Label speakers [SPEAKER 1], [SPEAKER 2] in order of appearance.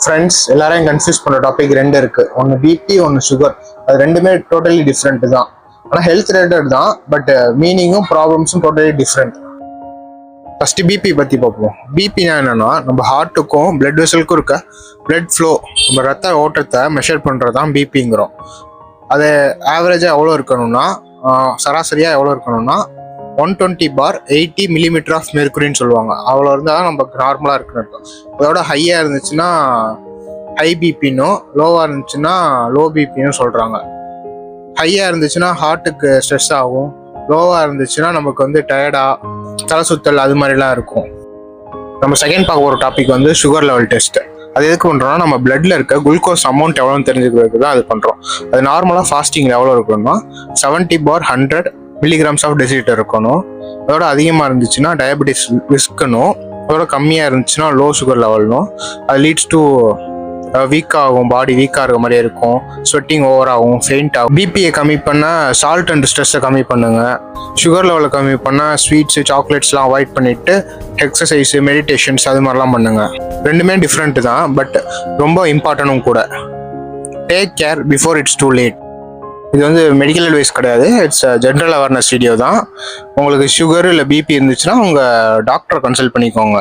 [SPEAKER 1] Friends எல்லாரையும் confuse பண்ணுற topic ரெண்டு இருக்கு. ஒன்று பிபி, ஒன்று சுகர். அது ரெண்டுமே டோட்டலி டிஃப்ரெண்ட் தான். ஆனால் ஹெல்த் ரிலேட்டட் தான், பட் மீனிங்கும் ப்ராப்ளம்ஸும் டோட்டலி டிஃப்ரெண்ட். ஃபர்ஸ்ட் பிபி பற்றி பார்ப்போம். பிபினா என்னன்னா, நம்ம ஹார்ட்டுக்கும் பிளட் வெசலுக்கும் இருக்க பிளட் ஃப்ளோ, நம்ம ரத்த ஓட்டத்தை மெஷர் பண்ணுறது தான் பிபிங்கிறோம். அது ஆவரேஜாக எவ்வளோ இருக்கணும்னா, சராசரியாக எவ்வளோ இருக்கணும்னா 120/80 மில்லிமீட்டர் ஆஃப் மெர்க்குரின்னு சொல்லுவாங்க. அவ்வளோ இருந்தால் தான் நமக்கு நார்மலாக இருக்குன்னு இருக்கும். அதோட ஹையாக இருந்துச்சுன்னா ஹை பிபின்னும், லோவாக இருந்துச்சுன்னா லோ பிபின்னு சொல்கிறாங்க. ஹையாக இருந்துச்சுன்னா ஹார்ட்டுக்கு ஸ்ட்ரெஸ் ஆகும், லோவாக இருந்துச்சுன்னா நமக்கு வந்து டயர்டாக, தலை சுத்தல் அது மாதிரிலாம் இருக்கும். நம்ம செகண்ட் பார்க்க ஒரு டாபிக் வந்து சுகர் லெவல் டெஸ்ட். அது எதுக்கு பண்ணுறோம்னா, நம்ம பிளட்ல இருக்க குளுக்கோஸ் அமௌண்ட் எவ்வளோன்னு தெரிஞ்சுக்கிறதுக்கு தான் அது பண்ணுறோம். அது நார்மலாக ஃபாஸ்டிங்கில் எவ்வளோ இருக்கணும்னா 70/100 மில்லிகிராம்ஸ் ஆஃப் டெசிலிட்டர் இருக்கணும். அதோட அதிகமாக இருந்துச்சுன்னா டயபெட்டிஸ் ரிஸ்க்குனும், அதோட கம்மியாக இருந்துச்சுன்னா லோ சுகர் லெவல்னும். அது லீட்ஸ் டு வீக் ஆகும், பாடி வீக்காக இருக்க மாதிரியே இருக்கும், ஸ்வெட்டிங் ஓவர் ஆகும், ஃபெயிண்ட் ஆகும். பிபியை கம்மி பண்ண சால்ட் அண்ட் ஸ்ட்ரெஸ்ஸை கம்மி பண்ணுங்க. சுகர் லெவலை கம்மி பண்ண ஸ்வீட்ஸு, சாக்லேட்ஸ்லாம் அவாய்ட் பண்ணிவிட்டு எக்ஸசைஸு, மெடிடேஷன்ஸ் அது மாதிரிலாம் பண்ணுங்க. ரெண்டுமே டிஃப்ரெண்ட்டு தான், பட் ரொம்ப இம்பார்ட்டனும் கூட. Take care before it's too late. இது வந்து மெடிக்கல் அட்வைஸ் கிடையாது, இட்ஸ் ஜென்ரல் அவேர்னஸ் வீடியோ தான். உங்களுக்கு சுகர் இல்லை பிபி இருந்துச்சுன்னா உங்கள் டாக்டரை கன்சல்ட் பண்ணிக்கோங்க.